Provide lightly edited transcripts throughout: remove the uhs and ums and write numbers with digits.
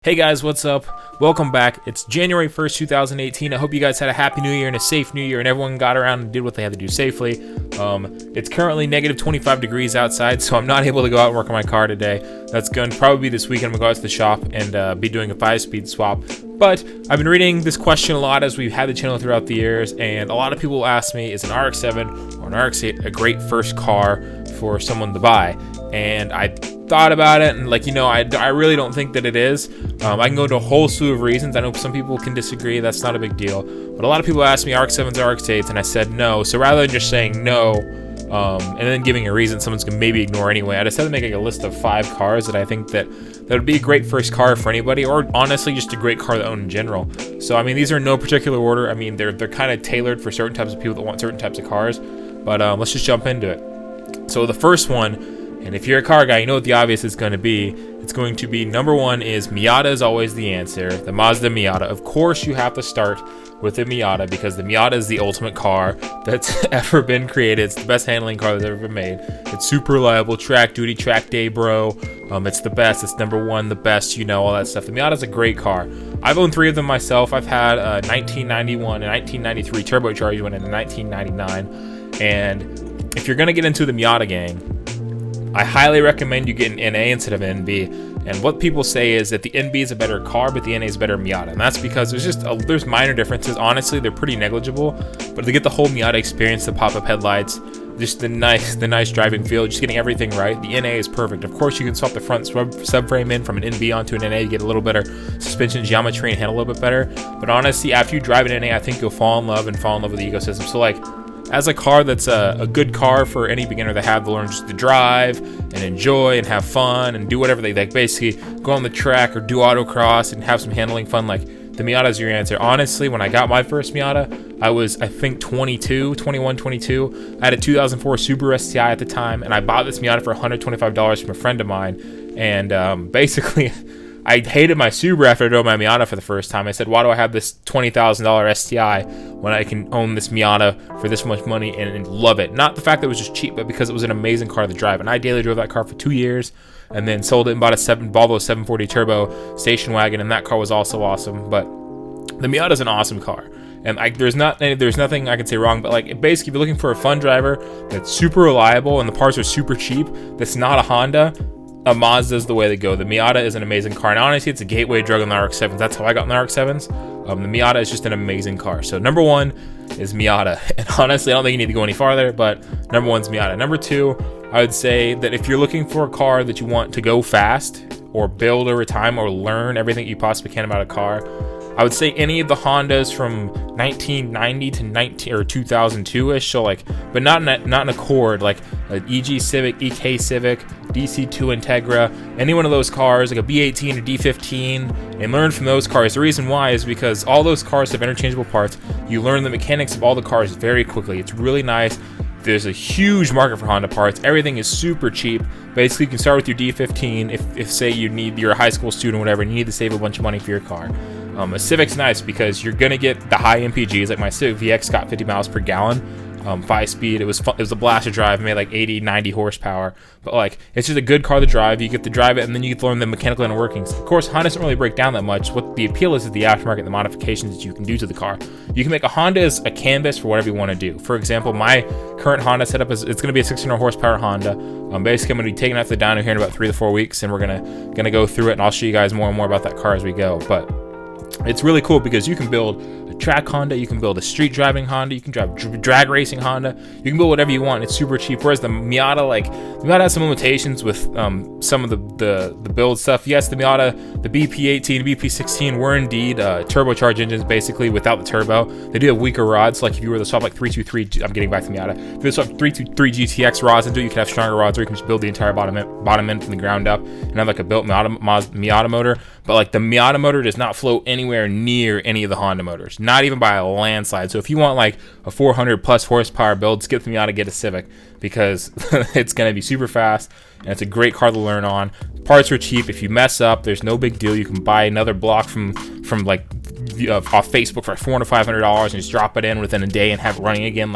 Hey guys, what's up? Welcome back. It's January 1st, 2018. I hope you guys had a happy new year and a safe new year and everyone got around and did what they had to do safely. It's currently negative 25 degrees outside, so I'm not able to go out and work on my car today. That's going to probably be this weekend. I'm going to go out to the shop and be doing a 5-speed swap. But I've been reading this question a lot as we've had the channel throughout the years, and a lot of people ask me, is an RX-7 or an RX-8 a great first car for someone to buy? And I thought about it, and I really don't think that it is. I can go into a whole slew of reasons. I know some people can disagree. That's not a big deal. But a lot of people ask me RX-7s or RX-8s, and I said no. So rather than just saying no, and then giving a reason someone's gonna maybe ignore anyway, I decided to make like a list of 5 cars that I think that would be a great first car for anybody, or honestly just a great car to own in general. So I mean, these are in no particular order. I mean, they're kind of tailored for certain types of people that want certain types of cars. But let's just jump into it. So the first one. And if you're a car guy, you know what the obvious is going to be. It's going to be number 1 is Miata is always the answer. The Mazda Miata. Of course, you have to start with the Miata because the Miata is the ultimate car that's ever been created. It's the best handling car that's ever been made. It's super reliable, track duty, track day, bro. It's the best. It's number 1, the best, all that stuff. The Miata is a great car. I've owned 3 of them myself. I've had a 1991 and 1993 turbocharged one and a 1999. And if you're going to get into the Miata gang, I highly recommend you get an NA instead of NB. And what people say is that the NB is a better car, but the NA is better Miata. And that's because there's minor differences. Honestly, they're pretty negligible. But to get the whole Miata experience, the pop-up headlights, just the nice driving feel, just getting everything right, the NA is perfect. Of course, you can swap the front subframe in from an NB onto an NA to get a little better suspension geometry and handle a little bit better. But honestly, after you drive an NA, I think you'll fall in love with the ecosystem. So as a car that's a good car for any beginner to have to learn just to drive and enjoy and have fun and do whatever they like, basically go on the track or do autocross and have some handling fun, the Miata is your answer. Honestly, when I got my first Miata, I was, I think, 21, 22. I had a 2004 Subaru STI at the time, and I bought this Miata for $125 from a friend of mine. And basically, I hated my Subaru after I drove my Miata for the first time. I said, why do I have this $20,000 STI when I can own this Miata for this much money and love it? Not the fact that it was just cheap, but because it was an amazing car to drive. And I daily drove that car for 2 years and then sold it and bought a Volvo 740 Turbo station wagon, and that car was also awesome. But the Miata is an awesome car. And there's nothing I can say wrong, but basically if you're looking for a fun driver that's super reliable and the parts are super cheap, that's not a Honda, a Mazda is the way to go. The Miata is an amazing car, and honestly, it's a gateway drug on the RX-7s. That's how I got in the RX-7s. The Miata is just an amazing car. So number 1 is Miata, and honestly, I don't think you need to go any farther, but number 1 is Miata. Number 2, I would say that if you're looking for a car that you want to go fast or build over time or learn everything you possibly can about a car, I would say any of the Hondas from 1990 to 2002-ish, but not an Accord, like an EG Civic, EK Civic, DC2 Integra, any one of those cars, like a B18 or D15, and learn from those cars. The reason why is because all those cars have interchangeable parts. You learn the mechanics of all the cars very quickly. It's really nice. There's a huge market for Honda parts. Everything is super cheap. Basically, you can start with your D15 if say you're a high school student or whatever, and you need to save a bunch of money for your car. A Civic's nice because you're gonna get the high MPGs. Like my Civic VX got 50 miles per gallon, 5-speed. It was fun. It was a blast to drive. It made 80, 90 horsepower. But it's just a good car to drive. You get to drive it, and then you get to learn the mechanical inner workings. Of course, Honda doesn't really break down that much. What the appeal is the aftermarket, the modifications that you can do to the car. You can make a Honda as a canvas for whatever you want to do. For example, my current Honda setup it's going to be a 600 horsepower Honda. Basically, I'm going to be taking it out to the dyno here in about 3 to 4 weeks, and we're gonna go through it, and I'll show you guys more and more about that car as we go. But it's really cool because you can build a track Honda, you can build a street driving Honda, you can drive drag racing Honda, you can build whatever you want. It's super cheap. Whereas the Miata, has some limitations with some of the build stuff. Yes, the Miata, the BP18, the BP16 were indeed turbocharged engines basically without the turbo. They do have weaker rods. Like if you were to swap 323, I'm getting back to Miata. If you swap 323 GTX rods into it, you can have stronger rods, or you can just build the entire bottom end from the ground up and have a built Miata motor. But the Miata motor does not flow anywhere near any of the Honda motors, not even by a landslide. So if you want a 400 plus horsepower build, skip the Miata, get a Civic, because it's going to be super fast and it's a great car to learn on. Parts are cheap. If you mess up, there's no big deal. You can buy another block from off Facebook for $400 to $500 and just drop it in within a day and have it running again.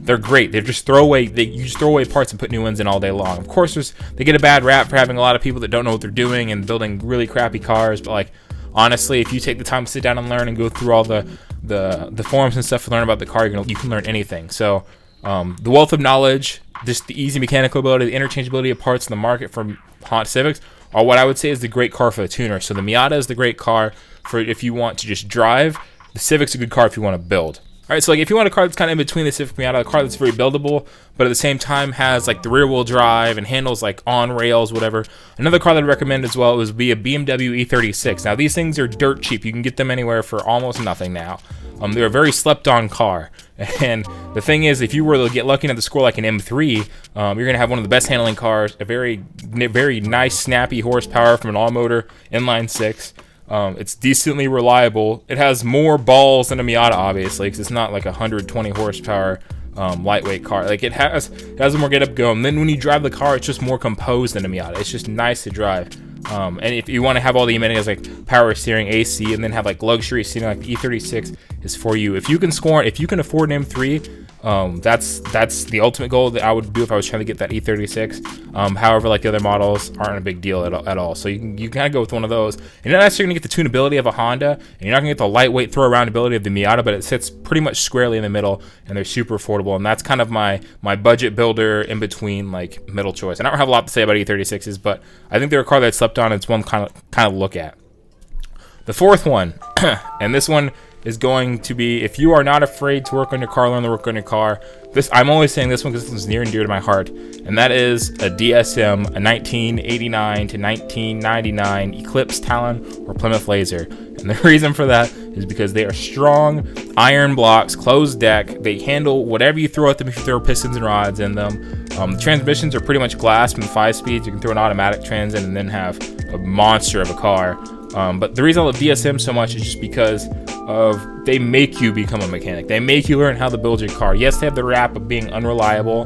they're great. They're just you just throw away parts and put new ones in all day long. Of course, they get a bad rap for having a lot of people that don't know what they're doing and building really crappy cars. But like, honestly, if you take the time to sit down and learn and go through all the forums and stuff to learn about the car, you can learn anything. So the wealth of knowledge, just the easy mechanical ability, the interchangeability of parts in the market from Honda Civics are what I would say is the great car for the tuner. So the Miata is the great car for if you want to just drive. The Civic's a good car if you want to build. All right, so like if you want a car that's kind of in between the Civic and Miata, a car that's very buildable, but at the same time has like the rear-wheel drive and handles like on rails, whatever. Another car that I'd recommend as well would be a BMW E36. Now these things are dirt cheap. You can get them anywhere for almost nothing now. They're a very slept-on car, and the thing is, if you were to get lucky enough to score like an M3, you're gonna have one of the best handling cars, a very nice, snappy horsepower from an all-motor inline six. It's decently reliable. It has more balls than a Miata, obviously, because it's not like a 120 horsepower lightweight car. Like it has more get up go, and then when you drive the car, it's just more composed than a Miata. It's just nice to drive. And if you want to have all the amenities like power steering, AC, and then have like luxury seating, like the E36 is for you. If you can afford an M3, that's the ultimate goal that I would do if I was trying to get that E36. However, like the other models aren't a big deal at all. So you kind of go with one of those. And you're not necessarily gonna get the tunability of a Honda, and you're not gonna get the lightweight throw around ability of the Miata, but it sits pretty much squarely in the middle, and they're super affordable. And that's kind of my budget builder in between like middle choice. And I don't have a lot to say about E36s, but I think they're a car that slept on. It's one kind of look at. The fourth one, and this one is going to be, if you are not afraid to work on your car, learn to work on your car. I'm always saying this one because this one's near and dear to my heart, and that is a DSM, a 1989 to 1999 Eclipse, Talon, or Plymouth Laser. And the reason for that is because they are strong iron blocks, closed deck. They handle whatever you throw at them if you throw pistons and rods in them. The transmissions are pretty much glass from the 5 speeds. You can throw an automatic trans in and then have a monster of a car. But the reason I love DSM so much is just because they make you become a mechanic. They make you learn how to build your car. Yes, they have the rap of being unreliable,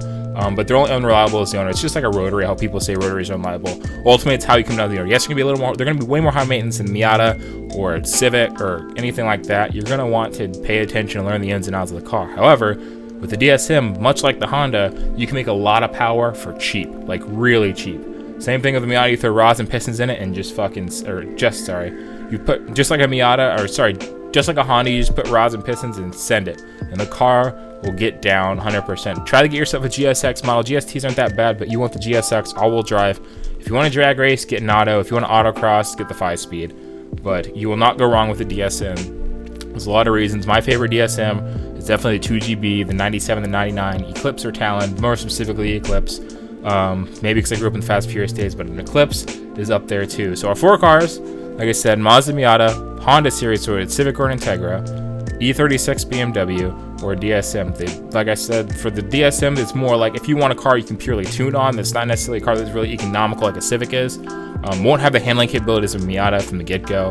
but they're only unreliable as the owner. It's just like a Rotary, how people say Rotary is unreliable. Ultimately, it's how you come down to the owner. Yes, they're going to be way more high maintenance than Miata or a Civic or anything like that. You're going to want to pay attention and learn the ins and outs of the car. However, with the DSM, much like the Honda, you can make a lot of power for cheap, like really cheap. Same thing with the Miata, you throw rods and pistons in it and just like a Miata, just like a Honda, you just put rods and pistons and send it, and the car will get down 100%. Try to get yourself a GSX model. GSTs aren't that bad, but you want the GSX all-wheel drive. If you want to drag race, get an auto. If you want to autocross, get the 5-speed. But you will not go wrong with the DSM. There's a lot of reasons. My favorite DSM is definitely the 2GB, the 97, the 99, Eclipse or Talon, more specifically Eclipse. Maybe because I grew up in the Fast Furious days, but an Eclipse is up there too. So our 4 cars, like I said, Mazda Miata, Honda Series, so it's Civic or an Integra, E36 BMW, or DSM. Like I said, for the DSM, it's more like if you want a car you can purely tune on, that's not necessarily a car that's really economical like a Civic is. Won't have the handling capabilities of Miata from the get-go,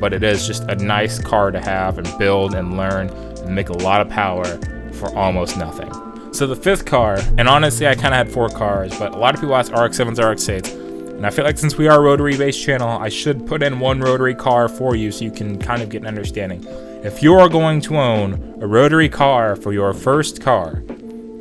but it is just a nice car to have and build and learn and make a lot of power for almost nothing. So the 5th car, and honestly I kind of had 4 cars, but a lot of people ask RX-7s, RX-8s, and I feel like since we are a Rotary-based channel, I should put in one Rotary car for you so you can kind of get an understanding. If you are going to own a Rotary car for your first car,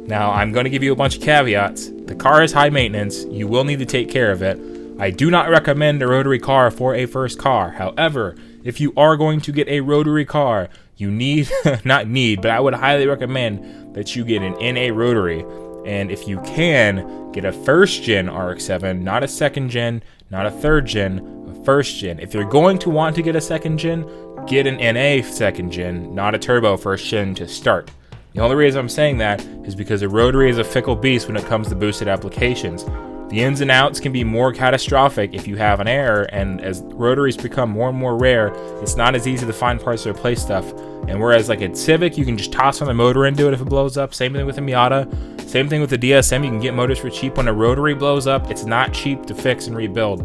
now I'm going to give you a bunch of caveats. The car is high maintenance, you will need to take care of it. I do not recommend a Rotary car for a first car. However, if you are going to get a Rotary car, you need, but I would highly recommend that you get an NA Rotary. And if you can, get a first-gen RX-7, not a second-gen, not a third-gen, a first-gen. If you're going to want to get a second-gen, get an NA second-gen, not a turbo first-gen to start. The only reason I'm saying that is because a Rotary is a fickle beast when it comes to boosted applications. The ins and outs can be more catastrophic if you have an error, and as Rotaries become more and more rare, it's not as easy to find parts to replace stuff. And whereas like a Civic, you can just toss on the motor into it if it blows up. Same thing with a Miata. Same thing with the DSM, you can get motors for cheap. When a Rotary blows up, it's not cheap to fix and rebuild.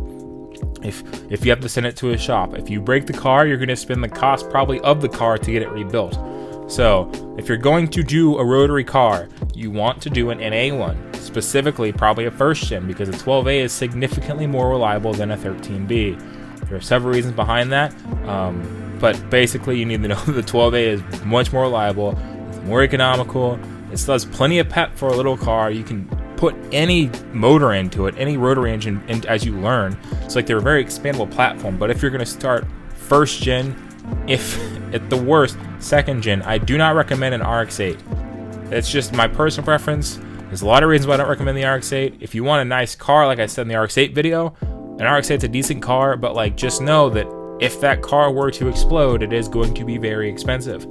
If you have to send it to a shop. If you break the car, you're going to spend the cost probably of the car to get it rebuilt. So if you're going to do a Rotary car, you want to do an NA one, specifically probably a first gen, because a 12A is significantly more reliable than a 13B. There are several reasons behind that, but basically you need to know that the 12A is much more reliable, it's more economical, It still has plenty of pep for a little car. You can put any motor into it, any rotary engine, and as you learn. It's like they're a very expandable platform. But if you're going to start first gen, if at the worst second gen, I do not recommend an RX-8. It's just my personal preference. There's a lot of reasons why I don't recommend the RX-8. If you want a nice car, like I said in the RX-8 video, an RX-8's a decent car, but like just know that if that car were to explode, it is going to be very expensive.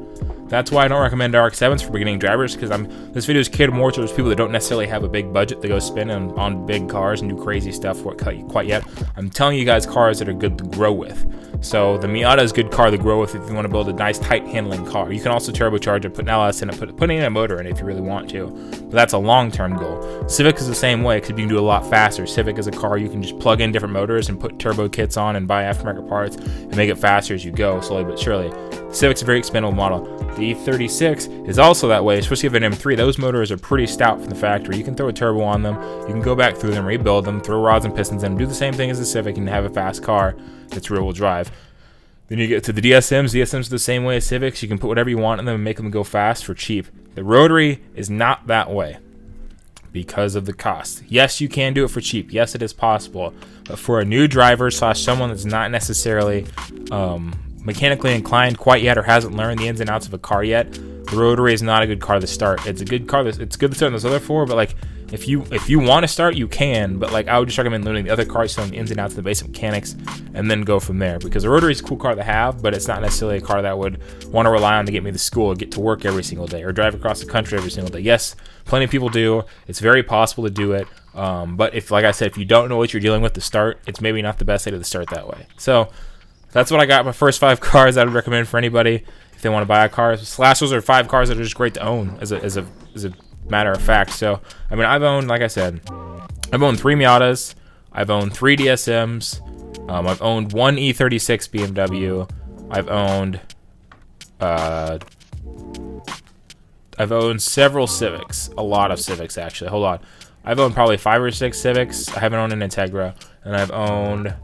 That's why I don't recommend RX-7s for beginning drivers, because this video is catered more towards people that don't necessarily have a big budget to go spend on big cars and do crazy stuff for it quite yet. I'm telling you guys cars that are good to grow with. So the Miata is a good car to grow with if you want to build a nice tight handling car. You can also turbocharge it, put an LS in it, put in a motor in it if you really want to. But that's a long-term goal. Civic is the same way, because you can do a lot faster. Civic is a car you can just plug in different motors and put turbo kits on and buy aftermarket parts and make it faster as you go, slowly but surely. Civic's a very expandable model. The E36 is also that way, especially if you have an M3. Those motors are pretty stout from the factory. You can throw a turbo on them, you can go back through them, rebuild them, throw rods and pistons in them, do the same thing as the Civic, and have a fast car that's rear-wheel drive. Then you get to the DSMs. DSMs are the same way as Civics. You can put whatever you want in them and make them go fast for cheap. The Rotary is not that way because of the cost. Yes, you can do it for cheap. Yes, it is possible. But for a new driver / someone that's not necessarily mechanically inclined quite yet or hasn't learned the ins and outs of a car yet, the Rotary is not a good car to start. It's a good car. It's good to start on those other four, but like if you want to start, you can. But like I would just recommend learning the other cars, showing the ins and outs of the basic mechanics, and then go from there. Because the Rotary is a cool car to have, but it's not necessarily a car that I would want to rely on to get me to school, or get to work every single day, or drive across the country every single day. Yes, plenty of people do. It's very possible to do it. But if, like I said, if you don't know what you're dealing with to start, it's maybe not the best idea to start that way. So that's what I got. My first 5 cars I would recommend for anybody if they want to buy a car. Slash, those are 5 cars that are just great to own as a matter of fact. So I mean, I've owned, like I said, I've owned 3 Miatas, I've owned 3 DSMs, I've owned 1 E36 BMW, I've owned several Civics, a lot of Civics actually. Hold on, I've owned probably 5 or 6 Civics. I haven't owned an Integra, and I've owned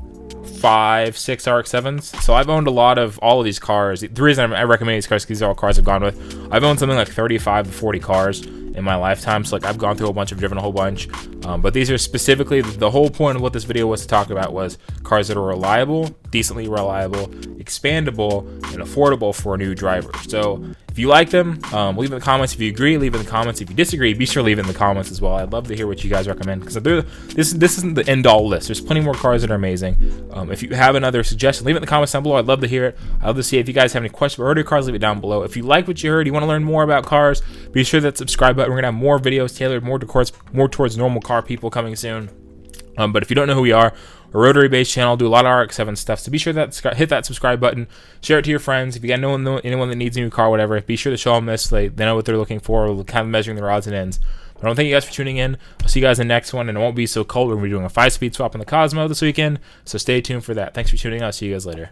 5, 6 RX-7s. So I've owned a lot of all of these cars. The reason I recommend these cars is because these are all cars I've gone with. I've owned something like 35 to 40 cars in my lifetime. So like I've gone through a bunch, I've driven a whole bunch. But these are specifically, the whole point of what this video was to talk about was cars that are reliable, decently reliable, expandable, and affordable for a new driver. So if you like them, leave in the comments. If you agree, leave in the comments. If you disagree, be sure to leave in the comments as well. I'd love to hear what you guys recommend, because this isn't the end-all list. There's plenty more cars that are amazing. If you have another suggestion, leave it in the comments down below. I'd love to hear it. I'd love to see it. If you guys have any questions about Rotary cars, leave it down below. If you like what you heard, you want to learn more about cars, be sure that subscribe button. We're going to have more videos tailored more towards normal car people coming soon. But if you don't know who we are, a Rotary-based channel, do a lot of RX-7 stuff, so be sure that hit that subscribe button, share it to your friends. If you got anyone that needs a new car, whatever, be sure to show them this. They know what they're looking for, kind of measuring their odds and ends. But I want to thank you guys for tuning in. I'll see you guys in the next one, and it won't be so cold. We're going to be doing a 5-speed swap on the Cosmo this weekend, so stay tuned for that. Thanks for tuning in. I'll see you guys later.